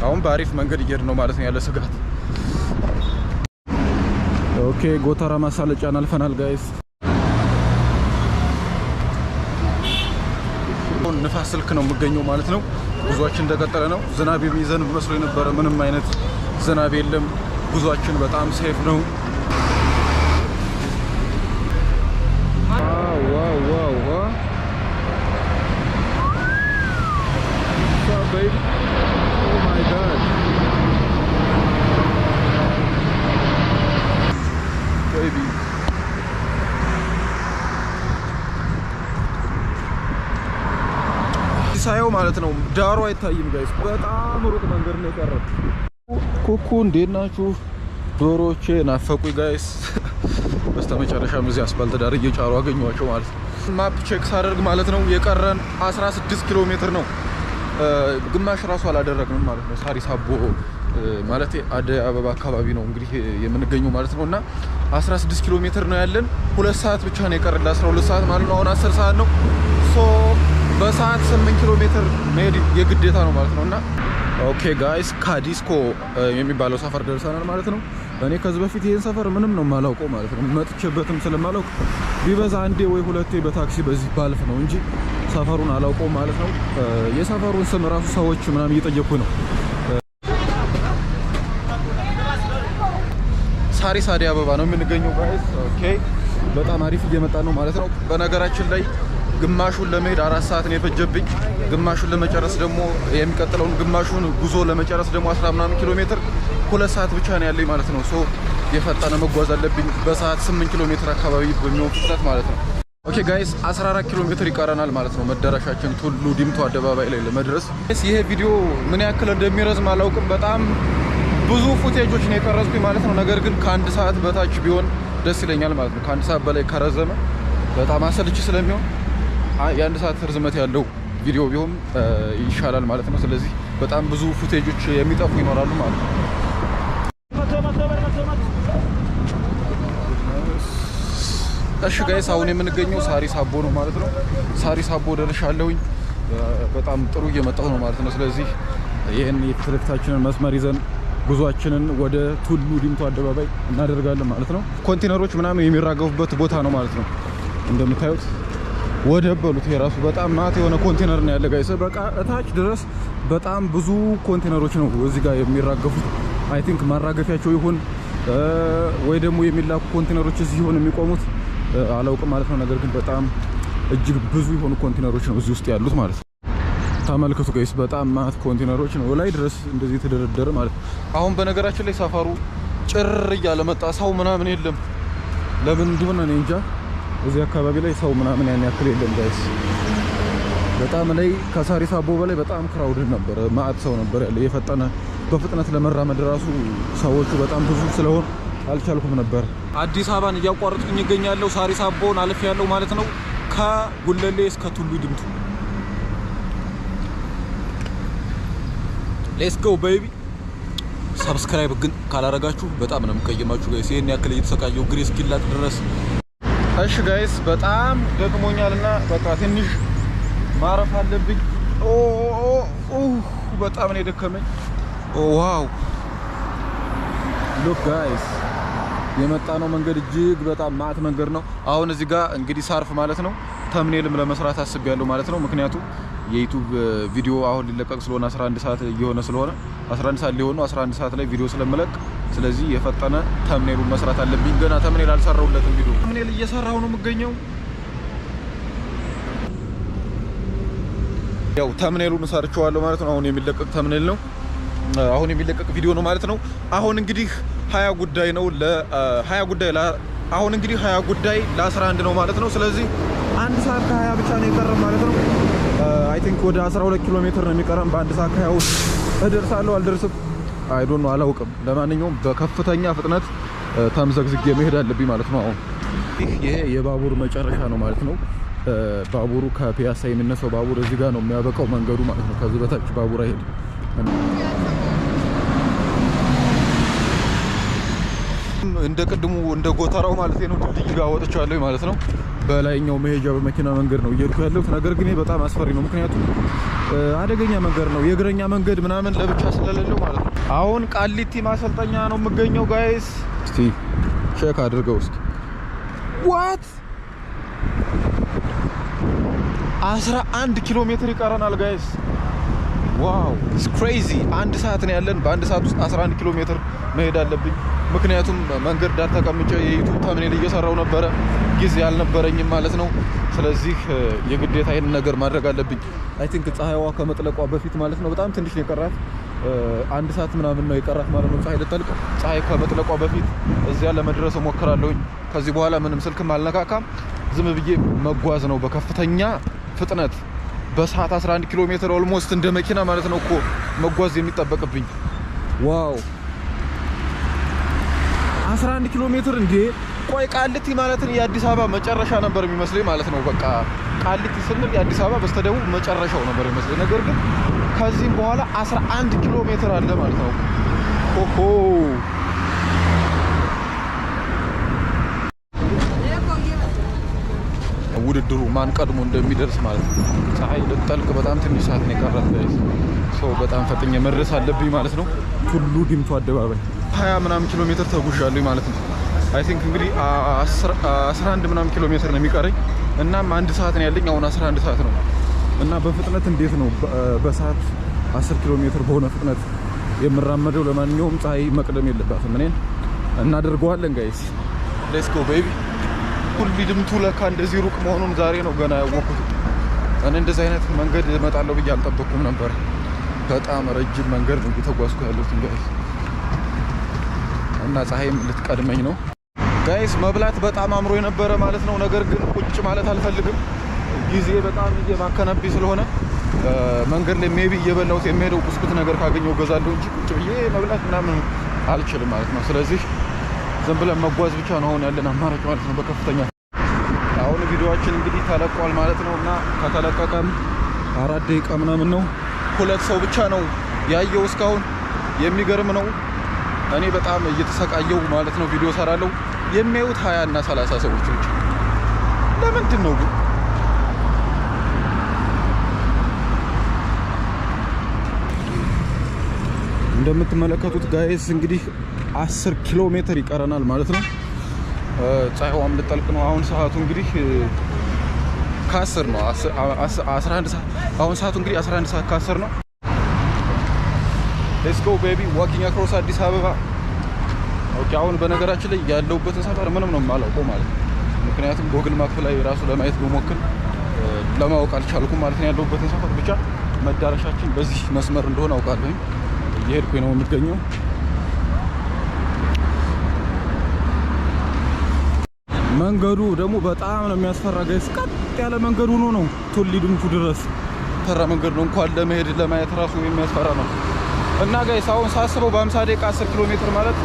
አሁን በአሪፍ መንገድ እየሄድን ነው ማለት ነው ያለ ስጋት ኦኬ ጎተራ ማሳለጫን አልፈናል ጋይስ ንፋስ ስልክ ነው የምገኘው ማለት ነው ጉዟችን እንደቀጠለ ነው ዝናብ የሚዘንብ መስሎ የነበረ ምንም አይነት ዝናብ የለም ጉዟችን በጣም ሴፍ ነው ዋው baby oh my god baby ሳየው ማለት ነው ዳሩ አይታይም ጋይስ በጣም ሩቅ መንገድ ነው የቀረው ኩኩ እንዴት ናችሁ ዶሮቼ ናፈቁኝ ጋይስ በስተመጨረሻም እዚህ አስፋልት ዳር እየጫሩ አገኘኋቸው ማለት ነው ማፕ ቼክ ሳደርግ ማለት ነው የቀረን 16 ኪሎ ሜትር ነው ግማሽ ራሱ አላደረግንም ማለት ነው ሳሪስ አቦ ማለት አደይ አበባ አካባቢ ነው እንግዲህ የምንገኘው ማለት ነውና 16 ኪሎ ሜትር ነው ያለን 2 ሰዓት ብቻ ነው የቀረን 12 ሰዓት ማለት ነው አሁን 10 ሰዓት ነው ሶ በሰዓት 8 ኪሎ ሜትር መሄድ የግዴታ ነው ማለት ነውና ኦኬ ጋይስ ካዲስኮ የሚባለው ሰፈር ደርሰናል ማለት ነው እኔ ከዚህ በፊት ይሄን ሰፈር ምንም ነው ማላውቀው ማለት ነው መጥቼበትም ስለማላውቅ ቢበዛ አንዴ ወይ ሁለቴ በታክሲ በዚህ ባልፍ ነው እንጂ ሰፈሩን አላውቀው ማለት ነው የሰፈሩን ስም ራሱ ሰዎች ምናምን እየጠየቁ ነው ሳሪስ አደይ አበባ ነው የምንገኘው ጋይስ ኦኬ በጣም አሪፍ እየመጣ ነው ማለት ነው በነገራችን ላይ ግማሹን ለመሄድ 4 ሰዓት ነው የፈጀብኝ ግማሹን ለመጨረስ ደግሞ የሚቀጥለውን ግማሹን ጉዞ ለመጨረስ ደግሞ 10 ምናምን ኪሎ ሜትር 2 ሰዓት ብቻ ነው ያለኝ ማለት ነው ሶ የፈጠነ መጓዝ አለብኝ በሰዓት 8 ኪሎ ሜትር አካባቢ በሚሆን ፍጥነት ማለት ነው ኦኬ ጋይስ 14 ኪሎ ሜትር ይቀረናል ማለት ነው መዳረሻችን ቱሉ ዲምቱ አደባባይ ላይ ለመድረስ ይሄ ቪዲዮ ምን ያክል እንደሚረዝም አላውቅም በጣም ብዙ ፉቴጆች ነው የቀረጽኩኝ ማለት ነው ነገር ግን ከአንድ ሰዓት በታች ቢሆን ደስ ይለኛል ማለት ነው ከአንድ ሰዓት በላይ ከረዘመ በጣም አሰልቺ ስለሚሆን የአንድ ሰዓት ርዝመት ያለው ቪዲዮ ቢሆን ይሻላል ማለት ነው ስለዚህ በጣም ብዙ ፉቴጆች የሚጠፉ ይኖራሉ ማለት ነው እሺ ጋይስ አሁን የምንገኘው ሳሪስ አቦ ነው ማለት ነው ሳሪስ አቦ ደርሻለሁኝ በጣም ጥሩ እየመጣሁ ነው ማለት ነው ስለዚህ ይሄን የትርክታችንን መስመር ይዘን ጉዟችንን ወደ ቱሉ ዲምቱ አደባባይ እናደርጋለን ማለት ነው ኮንቴነሮች ምናምን የሚራገፉበት ቦታ ነው ማለት ነው እንደምታዩት ወደ በሉት የራሱ በጣም ማት የሆነ ኮንቴነር ነው ያለ ጋይስ በቃ እታች ድረስ በጣም ብዙ ኮንቴነሮች ነው እዚህ ጋር የሚራገፉት አይ ቲንክ ማራገፊያቸው ይሁን ወይ ደግሞ የሚላኩ ኮንቴነሮች እዚህ ይሁን የሚቆሙት አላውቅም ማለት ነው ነገር ግን በጣም እጅግ ብዙ የሆኑ ኮንቴነሮች ነው እዚህ ውስጥ ያሉት ማለት ነው ተመልከቱ ጋይስ በጣም ማት ኮንቴነሮች ነው ላይ ድረስ እንደዚህ ተደረደረ ማለት አሁን በነገራችን ላይ ሰፈሩ ጭር እያለ መጣ ሰው ምናምን የለም ለምን እንደሆነ እኔ እንጃ እዚህ አካባቢ ላይ ሰው ምናምን ያን ያክል የለም ጋይስ በጣም ላይ ከሳሪስ አቦ በላይ በጣም ክራውድድ ነበር ማአት ሰው ነበር ያለ የፈጠነ በፍጥነት ለመራመድ ራሱ ሰዎቹ በጣም ብዙ ስለሆነ አልቻልኩም ነበር አዲስ አበባን እያቋረጥኩኝ ይገኛለሁ ሳሪስ አቦን አልፍ ያለው ማለት ነው ከጉለሌ እስከ ቱሉ ዲምቱ ሌትስ ጎ ቤቢ። ሰብስክራይብ ግን ካላረጋችሁ በጣም ነው የምቀየማችሁ ጋይስ። ይሄን ያክል እየተሰቃየው ግሬስ ኪላጥ ድረስ። እሺ ጋይስ በጣም ደክሞኛልና በቃ ትንሽ ማረፍ አለብኝ። በጣም ነው የደከመኝ። ዋው ሉክ ጋይስ የመጣ ነው መንገድ እጅግ በጣም ማት መንገድ ነው። አሁን እዚህ ጋር እንግዲህ ሳርፍ ማለት ነው ተምኔልም ለመስራት አስቤያለሁ ማለት ነው። ምክንያቱም የዩቲዩብ ቪዲዮ አሁን ሊለቀቅ ስለሆነ 11 ሰዓት እየሆነ ስለሆነ 11 ሰዓት ሊሆን ነው 11 ሰዓት ላይ ቪዲዮ ስለምለቅ፣ ስለዚህ የፈጠነ ተምኔሉን መስራት አለብኝ። ገና ተምኔል አልሰራሁለትም። ቪዲዮ ተምኔል እየሰራሁ ነው የምገኘው። ያው ተምኔሉን ሰርቼዋለሁ ማለት ነው። አሁን የሚለቀቅ ተምኔል ነው፣ አሁን የሚለቀቅ ቪዲዮ ነው ማለት ነው። አሁን እንግዲህ 20 ጉዳይ ነው ለ20 ጉዳይ አሁን እንግዲህ 20 ጉዳይ ለ11 ነው ማለት ነው። ስለዚህ 1 ሰዓት ከ20 ብቻ ነው የቀረም ማለት ነው። አይ ቲንክ ወደ 12 ኪሎ ሜትር ነው የሚቀረም። በ1 ሰዓት ከ20 ውስጥ እደርሳለሁ አልደርስም አይ ዶንት ኖ አላውቅም። ለማንኛውም በከፍተኛ ፍጥነት ተምዘግዝጌ መሄድ አለብኝ ማለት ነው። አሁን ይሄ የባቡር መጨረሻ ነው ማለት ነው። ባቡሩ ከፒያሳ የሚነሳው ባቡር እዚህ ጋር ነው የሚያበቃው መንገዱ ማለት ነው። ከዚህ በታች ባቡር አይሄድም። እንደ ቅድሙ እንደ ጎተራው ማለት ነው ድልድይ ጋር ወጥቻለሁ ማለት ነው። በላይኛው መሄጃ በመኪና መንገድ ነው እየሄድኩ ያለሁት። ነገር ግን በጣም አስፈሪ ነው፣ ምክንያቱም አደገኛ መንገድ ነው። የእግረኛ መንገድ ምናምን ለብቻ ስለሌለው ማለት ነው። አሁን ቃሊቲ ማሰልጠኛ ነው የምገኘው ጋይስ። እስቲ ቼክ አድርገው እስኪ ዋት 11 ኪሎ ሜትር ይቀረናል ጋይስ። ዋው ኢትስ ክሬዚ። 1 ሰዓት ነው ያለን። በ1 ሰዓት ውስጥ 11 ኪሎ ሜትር መሄድ አለብኝ። ምክንያቱም መንገድ ዳር ተቀምጬ የዩቲዩብ ተምኔል እየሰራው ነበረ፣ ጊዜ አልነበረኝም ማለት ነው። ስለዚህ የግዴታ ይሄን ነገር ማድረግ አለብኝ። አይ ቲንክ ፀሐይዋ ከመጥለቋ በፊት ማለት ነው። በጣም ትንሽ ነው የቀራት፣ 1 ሰዓት ምናምን ነው የቀራት ማለት ነው። ፀሐይ ልጠልቅ፣ ፀሐይ ከመጥለቋ በፊት እዚያ ለመድረስ እሞክራለሁኝ። ከዚህ በኋላ ምንም ስልክም አልነካካም፣ ዝም ብዬ መጓዝ ነው በከፍተኛ ፍጥነት በሰዓት 11 ኪሎ ሜትር ኦልሞስት እንደ መኪና ማለት ነው እኮ መጓዝ የሚጠበቅብኝ። ዋው 11 ኪሎ ሜትር እንዴ! ቆይ ቃሊቲ ማለት የአዲስ አበባ መጨረሻ ነበር የሚመስለኝ ማለት ነው። በቃ ቃሊቲ ስንል የአዲስ አበባ በስተደቡብ መጨረሻው ነበር የሚመስለኝ። ነገር ግን ከዚህም በኋላ 11 ኪሎ ሜትር አለ ማለት ነው። ኦሆ ውድድሩ ማን ቀድሞ እንደሚደርስ ማለት ነው። ፀሐይ ልጠልቅ በጣም ትንሽ ሰዓት ነው የቀራት ጋይስ። ሰው በጣም ፈጥኜ መድረስ አለብኝ ማለት ነው። ቱሉ ዲምቱ አደባባይ 20 ምናምን ኪሎ ሜትር ተጉዣለሁ ማለት ነው። አይ ቲንክ እንግዲህ 11 ምናምን ኪሎ ሜትር ነው የሚቀረኝ። እናም 1 ሰዓት ነው ያለኝ። አሁን 11 ሰዓት ነው እና በፍጥነት እንዴት ነው በሰዓት 10 ኪሎ ሜትር በሆነ ፍጥነት የምራመደው? ለማንኛውም ፀሐይ መቅደም የለባትም። እኔን እናደርገዋለን ጋይስ። ሌትስ ጎ ቤቢ። ሁሉ ድምቱ ለካ እንደዚህ ሩቅ መሆኑን ዛሬ ነው ገና ያወቅኩት። እኔ እንደዚህ አይነት መንገድ እመጣለሁ ብዬ አልጠበቅኩም ነበር። በጣም ረጅም መንገድ ነው እየተጓዝኩ ያለሁት ጋይስ እና ፀሐይም ልትቀድመኝ ነው ጋይስ። መብላት በጣም አምሮ የነበረ ማለት ነው። ነገር ግን ቁጭ ማለት አልፈልግም። ጊዜ በጣም እየባከነብኝ ስለሆነ መንገድ ላይ ሜቢ እየበላሁት የሚሄደው ብስኩት ነገር ካገኘው ገዛለሁ እንጂ ቁጭ ብዬ መብላት ምናምን አልችልም ማለት ነው። ስለዚህ ዝም ብለን መጓዝ ብቻ ነው አሁን ያለን አማራጭ ማለት ነው። በከፍተኛ አሁን ቪዲዮአችን እንግዲህ ተለቋል ማለት ነው እና ከተለቀቀም 4 ደቂቃ ምናምን ነው። 2 ሰው ብቻ ነው ያየው እስካሁን። የሚገርም ነው። እኔ በጣም እየተሰቃየው ማለት ነው። ቪዲዮ ሰራለሁ የሚያዩት 20 እና 30 ሰዎች ብቻ። ለምንድን ነው ግን? እንደምትመለከቱት ጋይስ እንግዲህ 10 ኪሎ ሜትር ይቀረናል ማለት ነው። ፀሐይዋም ልጠልቅ ነው። አሁን ሰዓቱ እንግዲህ ከ10 ነው 11 ሰዓት። አሁን ሰዓቱ እንግዲህ 11 ሰዓት ከ10 ነው። ሌትስ ጎ ቤቢ ዋኪንግ አክሮስ አዲስ አበባ። ኦኬ አሁን በነገራችን ላይ ያለውበትን ሰፈር ምንም ነው የማላውቀው ማለት ነው። ምክንያቱም ጎግል ማፕ ላይ ራሱ ለማየት በሞክር ለማወቅ አልቻልኩም ማለት ነው። ያለውበትን ሰፈር ብቻ መዳረሻችን በዚህ መስመር እንደሆነ አውቃለሁ። እየሄድኩኝ ነው የሚገኘው። መንገዱ ደግሞ በጣም ነው የሚያስፈራ ጋይስ። ቀጥ ያለ መንገድ ሆኖ ነው ቱሊ ድምቱ ድረስ ተራ መንገድ ነው። እንኳን ለመሄድ ለማየት ራሱ የሚያስፈራ ነው። እና ጋይስ አሁን ሳስበው በ50 ደቂቃ 10 ኪሎ ሜትር ማለት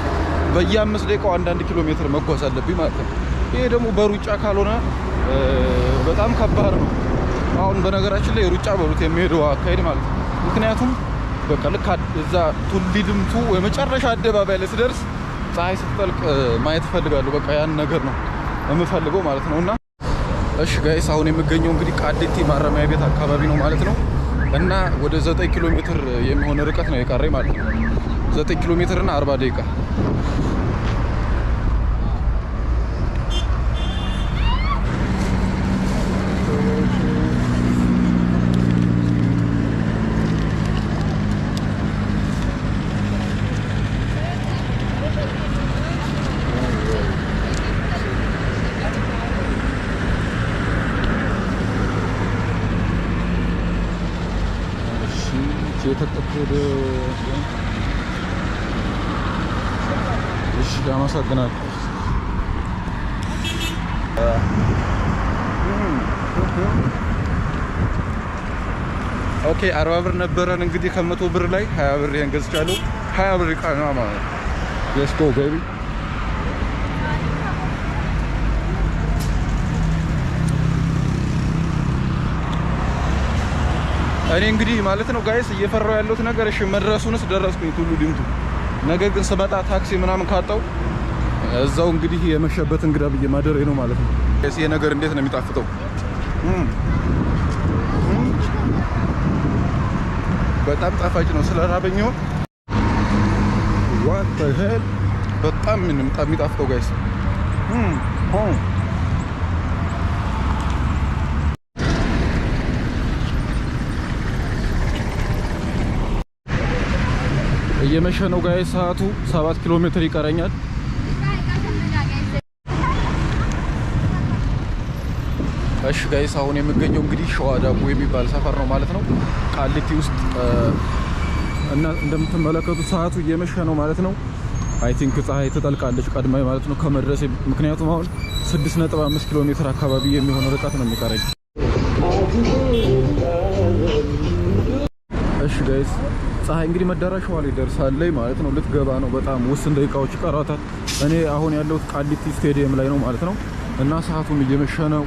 በየ5 ደቂቃው 1 ኪሎ ሜትር መጓዝ አለብኝ ማለት ነው። ይሄ ደግሞ በሩጫ ካልሆነ በጣም ከባድ ነው። አሁን በነገራችን ላይ ሩጫ በሉት የሚሄደው አካሄድ ማለት ነው። ምክንያቱም በቃ ልክ እዛ ቱሊ ድምቱ የመጨረሻ አደባባይ ላይ ስደርስ ፀሐይ ስትጠልቅ ማየት እፈልጋለሁ። በቃ ያን ነገር ነው የምፈልገው ማለት ነውና እሺ ጋይስ አሁን የምገኘው እንግዲህ ቃሊቲ ማረሚያ ቤት አካባቢ ነው ማለት ነው እና ወደ 9 ኪሎ ሜትር የሚሆን ርቀት ነው የቀረኝ ማለት ነው። 9 ኪሎ ሜትር እና 40 ደቂቃ የተጠቆደ እሺ አመሰግናለሁ። ኦኬ 40 ብር ነበረን እንግዲህ ከ100 ብር ላይ 20 ብር ይሄን ገዝቻለሁ። 20 ብር ይቃና ማለት ነው። ሌትስ ጎ ቤቢ እኔ እንግዲህ ማለት ነው ጋይስ እየፈራው ያለሁት ነገር እሺ መድረሱንስ ደረስኩኝ ቱሉ ዲምቱ። ነገር ግን ስመጣ ታክሲ ምናምን ካጣው እዛው እንግዲህ የመሸበት እንግዳ ብዬ ማደሬ ነው ማለት ነው። ይሄ ነገር እንዴት ነው የሚጣፍጠው! በጣም ጣፋጭ ነው። ስለራበኝ ነው what the hell በጣም የሚጣፍጠው ጋይስ እየመሸ ነው ጋይስ። ሰዓቱ 7 ኪሎ ሜትር ይቀረኛል። እሺ ጋይስ አሁን የምገኘው እንግዲህ ሸዋ ዳቦ የሚባል ሰፈር ነው ማለት ነው ቃሊቲ ውስጥ እና እንደምትመለከቱት ሰዓቱ እየመሸ ነው ማለት ነው። አይ ቲንክ ፀሐይ ትጠልቃለች ቀድማ ማለት ነው ከመድረስ ምክንያቱም አሁን 6.5 ኪሎ ሜትር አካባቢ የሚሆን ርቀት ነው የሚቀረኝ። እሺ ጋይስ ፀሐይ እንግዲህ መዳረሻዋ ላይ ደርሳለች ማለት ነው። ልትገባ ነው። በጣም ውስን ደቂቃዎች ይቀራታል። እኔ አሁን ያለሁት ቃሊቲ ስቴዲየም ላይ ነው ማለት ነው እና ሰዓቱም እየመሸ ነው።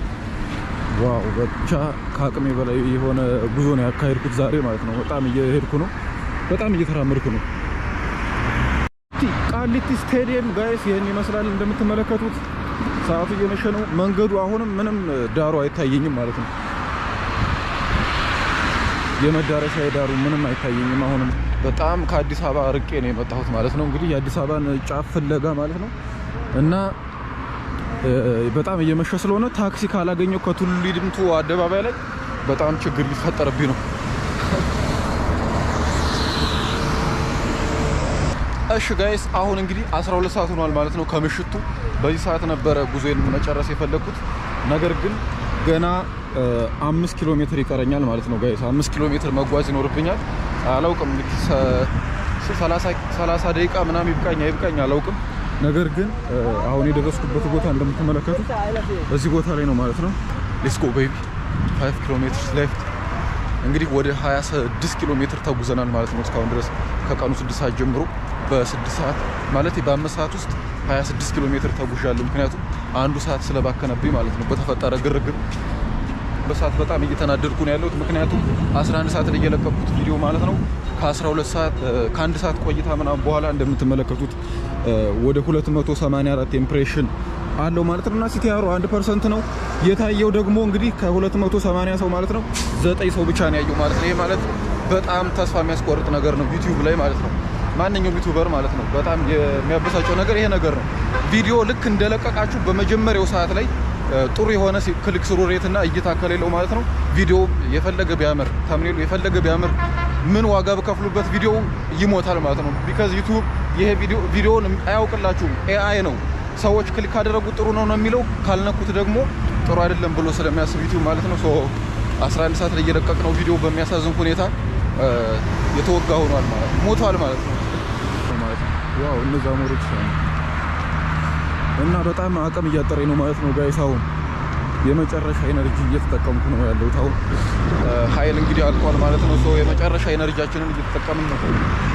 ዋው ብቻ ከአቅሜ በላይ የሆነ ጉዞ ነው ያካሄድኩት ዛሬ ማለት ነው። በጣም እየሄድኩ ነው። በጣም እየተራመድኩ ነው። ቃሊቲ ስቴዲየም ጋይስ ይሄን ይመስላል እንደምትመለከቱት። ሰዓቱ እየመሸ ነው። መንገዱ አሁንም ምንም ዳሩ አይታየኝም ማለት ነው። የመዳረሻ ዳሩ ምንም አይታየኝም። አሁንም በጣም ከአዲስ አበባ ርቄ ነው የመጣሁት ማለት ነው። እንግዲህ የአዲስ አበባን ጫፍ ፍለጋ ማለት ነው እና በጣም እየመሸ ስለሆነ ታክሲ ካላገኘው ከቱሉ ዲምቱ አደባባይ ላይ በጣም ችግር ሊፈጠርብኝ ነው። እሺ ጋይስ አሁን እንግዲህ 12 ሰዓት ሆኗል ማለት ነው ከምሽቱ። በዚህ ሰዓት ነበረ ጉዞዬን መጨረስ የፈለኩት። ነገር ግን ገና 5 ኪሎ ሜትር ይቀረኛል ማለት ነው ጋይስ። 5 ኪሎ ሜትር መጓዝ ይኖርብኛል። አላውቅም እንግዲህ 30 ደቂቃ ምናምን ይብቃኝ አላውቅም። ነገር ግን አሁን የደረስኩበት ቦታ እንደምትመለከቱት እዚህ ቦታ ላይ ነው ማለት ነው። ሌትስ ጎ ቤቢ 5 ኪሎ ሜትር ሌፍት። እንግዲህ ወደ 26 ኪሎ ሜትር ተጉዘናል ማለት ነው እስካሁን ድረስ ከቀኑ 6 ሰዓት ጀምሮ በ6 ሰዓት ማለት በ5 ሰዓት ውስጥ 26 ኪሎ ሜትር ተጉዣለሁ። ምክንያቱም አንዱ ሰዓት ስለባከነብኝ ማለት ነው በተፈጠረ ግርግር። በሰዓት በጣም እየተናደድኩ ነው ያለሁት ምክንያቱም 11 ሰዓት ላይ የለቀኩት ቪዲዮ ማለት ነው ከ12 ሰዓት ከአንድ ሰዓት ቆይታ ምናምን በኋላ እንደምትመለከቱት ወደ 284 ኢምፕሬሽን አለው ማለት ነው እና ሲቲአሩ 1% ነው የታየው። ደግሞ እንግዲህ ከ280 ሰው ማለት ነው 9 ሰው ብቻ ነው ያየው ማለት ነው። ይሄ ማለት በጣም ተስፋ የሚያስቆርጥ ነገር ነው ዩቲዩብ ላይ ማለት ነው። ማንኛውም ዩቲዩበር ማለት ነው በጣም የሚያበሳጨው ነገር ይሄ ነገር ነው። ቪዲዮ ልክ እንደለቀቃችሁ በመጀመሪያው ሰዓት ላይ ጥሩ የሆነ ክሊክ ስሩ ሬት እና እይታ ከሌለው ማለት ነው ቪዲዮ የፈለገ ቢያምር ተምኔሉ የፈለገ ቢያምር ምን ዋጋ በከፍሉበት ቪዲዮ ይሞታል ማለት ነው። ቢካዝ ዩቲዩብ ይሄ ቪዲዮውን አያውቅላችሁም። ኤአይ ነው። ሰዎች ክሊክ ካደረጉት ጥሩ ነው የሚለው ካልነኩት ደግሞ ጥሩ አይደለም ብሎ ስለሚያስብ ዩቲዩብ ማለት ነው። 11 ሰዓት ላይ የለቀቅነው ቪዲዮ በሚያሳዝን ሁኔታ የተወጋ ሆኗል ማለት ነው። ሞቷል ማለት ነው። ዋው እነዛ ሞሮች እና በጣም አቅም እያጠረኝ ነው ማለት ነው ጋይስ። አሁን የመጨረሻ ኤነርጂ እየተጠቀምኩ ነው ያለሁት። አሁን ኃይል እንግዲህ አልቋል ማለት ነው። ሶ የመጨረሻ ኤነርጂያችንን እየተጠቀምን ነው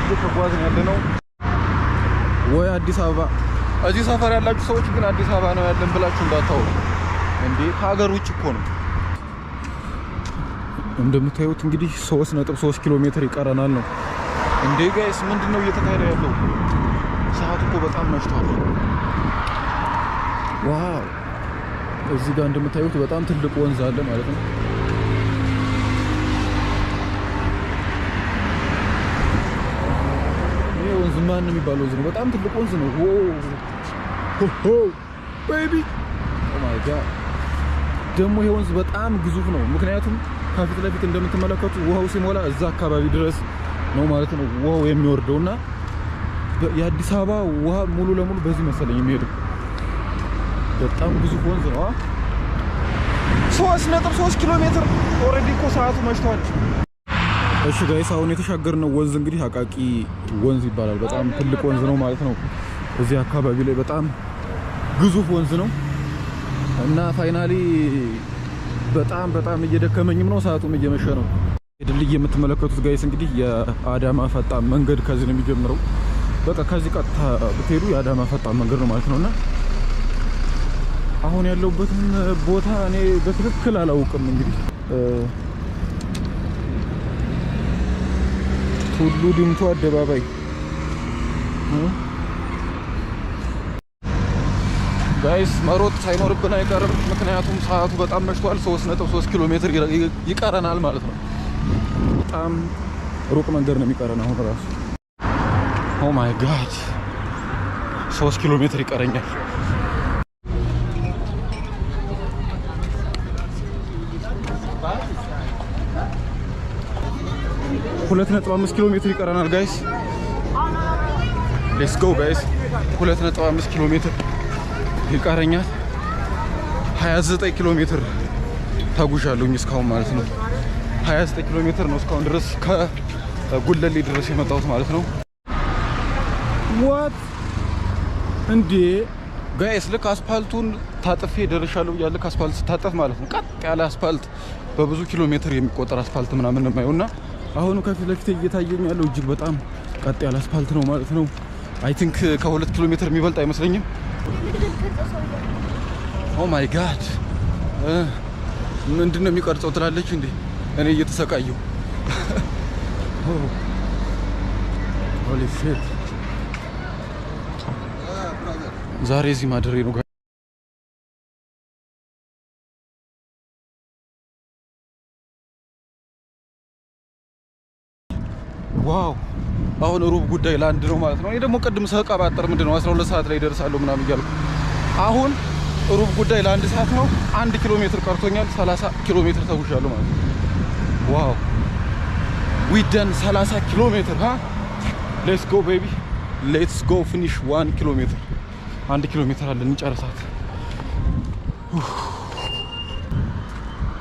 እየተጓዝን ያለነው ወይ አዲስ አበባ። እዚህ ሰፈር ያላችሁ ሰዎች ግን አዲስ አበባ ነው ያለን ብላችሁ እንዳታወሩ እንዴ፣ ከሀገር ውጭ እኮ ነው። እንደምታዩት እንግዲህ 3.3 ኪሎ ሜትር ይቀረናል ነው እንዴ ጋይስ ምንድነው እየተካሄደ ያለው? ሰዓቱ እኮ በጣም መሽቷል። ዋው እዚህ ጋር እንደምታዩት በጣም ትልቅ ወንዝ አለ ማለት ነው። ይሄ ወንዝ ማን የሚባለው ወንዝ ነው? በጣም ትልቅ ወንዝ ነው። ኦ ቤቢ ኦ ማይ ጋድ። ደግሞ ይሄ ወንዝ በጣም ግዙፍ ነው። ምክንያቱም ከፊት ለፊት እንደምትመለከቱት ውሃው ሲሞላ እዛ አካባቢ ድረስ ነው ማለት ነው ውሃው የሚወርደውና የአዲስ አበባ ውሃ ሙሉ ለሙሉ በዚህ መሰለኝ የሚሄደው። በጣም ግዙፍ ወንዝ ነው። 3.3 ኪሎ ሜትር ኦሬዲ እኮ ሰዓቱ መሽቷል። እሺ ጋይስ አሁን የተሻገርነው ወንዝ እንግዲህ አቃቂ ወንዝ ይባላል። በጣም ትልቅ ወንዝ ነው ማለት ነው። እዚህ አካባቢ ላይ በጣም ግዙፍ ወንዝ ነው እና ፋይናሊ በጣም እየደከመኝም ነው፣ ሰዓቱም እየመሸ ነው። ድልድይ የምትመለከቱት ጋይስ እንግዲህ የአዳማ ፈጣን መንገድ ከዚህ ነው የሚጀምረው። በቃ ከዚህ ቀጥታ ብትሄዱ የአዳማ ፈጣን መንገድ ነው ማለት ነውና አሁን ያለውበትን ቦታ እኔ በትክክል አላውቅም። እንግዲህ ቱሉ ዲምቱ አደባባይ ጋይስ መሮጥ ሳይኖርብን አይቀርም። ምክንያቱም ሰዓቱ በጣም መሽቷል። 3.3 ኪሎ ሜትር ይቀረናል ማለት ነው። በጣም ሩቅ መንገድ ነው የሚቀረን አሁን ራሱ። ኦ ማይ ጋድ 3 ኪሎ ሜትር ይቀረኛል። ሁለት 2.5 ኪሎ ሜትር ይቀረናል ጋይስ። ሌትስ ጎ ጋይስ። 2.5 ኪሎ ሜትር ይቀረኛል። 29 ኪሎ ሜትር ተጉዣለሁኝ እስካሁን ማለት ነው። 29 ኪሎ ሜትር ነው እስካሁን ድረስ ከጉለሌ ድረስ የመጣሁት ማለት ነው። ዋት እንዴ ጋይስ ልክ አስፓልቱን ታጥፌ ደርሻለሁ ብያለሁ። ልክ አስፓልት ስታጠፍ ማለት ነው ቀጥ ያለ አስፓልት በብዙ ኪሎ ሜትር የሚቆጠር አስፓልት ምናምን ነው የማየውና አሁን ከፊት ለፊት እየታየኝ ያለው እጅግ በጣም ቀጥ ያለ አስፓልት ነው ማለት ነው። አይ ቲንክ ከ2 ኪሎ ሜትር የሚበልጥ አይመስለኝም። ኦ ማይ ጋድ ምንድነው የሚቀርጸው ትላለች እንዴ? እኔ እየተሰቃየሁ ሆሊ ሺት። ዛሬ እዚህ ማድሬ ነው። ዋው አሁን ሩብ ጉዳይ ለአንድ ነው ማለት ነው። እኔ ደግሞ ቅድም ሰቀባጠር ምንድነው 12 ሰዓት ላይ ደርሳለሁ ምናምን እያልኩ አሁን ሩብ ጉዳይ ለአንድ ሰዓት ነው። 1 ኪሎ ሜትር ቀርቶኛል። 30 ኪሎ ሜትር ተጉዣለሁ ማለት ነው። ዋው ዊ ደን 30 ኪሎ ሜትር ሃ ሌትስ ጎ ቤቢ ሌትስ ጎ ፊኒሽ 1 ኪሎ ሜትር 1 ኪሎ ሜትር አለን እንጨርሳት።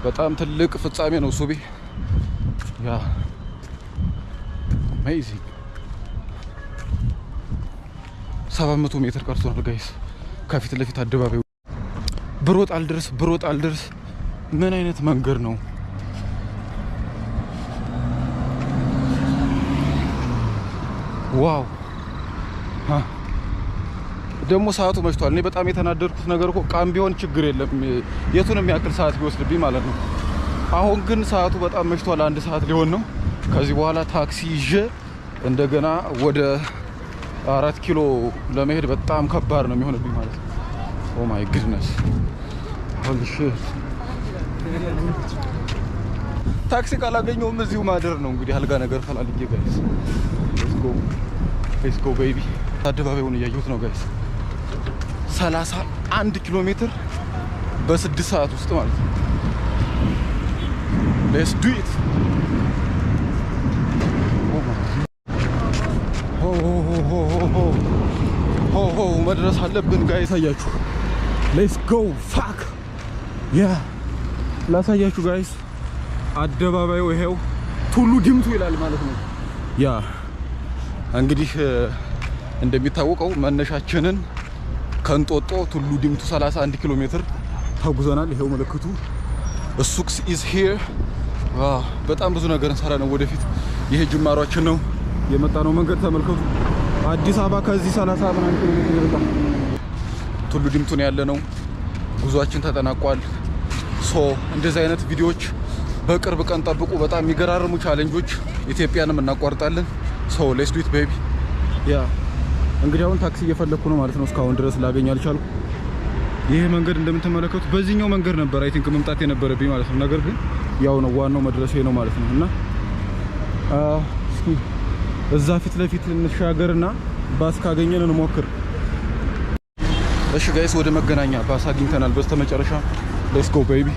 በጣም ትልቅ ፍጻሜ ነው ሱቢ ያ አሜዚንግ 700 ሜትር ቀርቶናል ጋይስ። ከፊት ለፊት አደባባዩ ብሮጥ አልደርስ ምን አይነት መንገድ ነው? ዋው ደግሞ ሰዓቱ መሽቷል። እኔ በጣም የተናደድኩት ነገር እኮ ቃም ቢሆን ችግር የለም የቱንም ያክል ሰዓት ቢወስድብኝ ማለት ነው። አሁን ግን ሰዓቱ በጣም መሽቷል። 1 ሰዓት ሊሆን ነው። ከዚህ በኋላ ታክሲ ይዤ እንደገና ወደ 4 ኪሎ ለመሄድ በጣም ከባድ ነው የሚሆንብኝ ማለት ነው። ኦ ማይ ጉድነስ ሆሊ ሺት። ታክሲ ካላገኘውም እዚሁ ማደር ነው እንግዲህ አልጋ ነገር ፈላልጌ ጋይስ። ሌትስ ጎ ቤቢ። አደባባዩን እያየሁት ነው ጋይስ። 31 ኪሎ ሜትር በ6 ሰዓት ውስጥ ማለት ነው። ሌትስ ዱ ኢት። መድረስ አለብን ጋይስ። አያችሁ ሌትስ ጎ ፋክ ያ ላሳያችሁ ጋይስ። አደባባዩ ይሄው ቱሉ ዲምቱ ይላል ማለት ነው። ያ እንግዲህ እንደሚታወቀው መነሻችንን ከእንጦጦ ቱሉ ዲምቱ 31 ኪሎ ሜትር ተጉዘናል። ይሄው ምልክቱ ሱክስ ኢዝ ሂር። በጣም ብዙ ነገር እንሰራ ነው ወደፊት። ይሄ ጅማሯችን ነው። የመጣነው መንገድ ተመልከቱ። አዲስ አበባ ከዚህ 30 ምናምን ኪሎ ሜትር ይርቃል። ቱሉ ዲምቱን ያለ ነው። ጉዟችን ተጠናቋል። እንደዚህ አይነት ቪዲዮዎች በቅርብ ቀን ጠብቁ። በጣም የሚገራርሙ ቻሌንጆች ኢትዮጵያንም እናቋርጣለን። ሶ ሌትስ ዱ ኢት ቤቢ። ያ እንግዲህ አሁን ታክሲ እየፈለኩ ነው ማለት ነው። እስካሁን ድረስ ላገኝ አልቻልኩም። ይሄ መንገድ እንደምትመለከቱት በዚህኛው መንገድ ነበር አይ ቲንክ መምጣት የነበረብኝ ማለት ነው። ነገር ግን ያው ነው ዋናው መድረሻዬ ነው ማለት ነው። እና እዛ ፊት ለፊት እንሻገርና ባስ ካገኘን እንሞክር። እሺ ጋይስ ወደ መገናኛ ባስ አግኝተናል በስተመጨረሻ። ሌትስ ጎ ቤቢ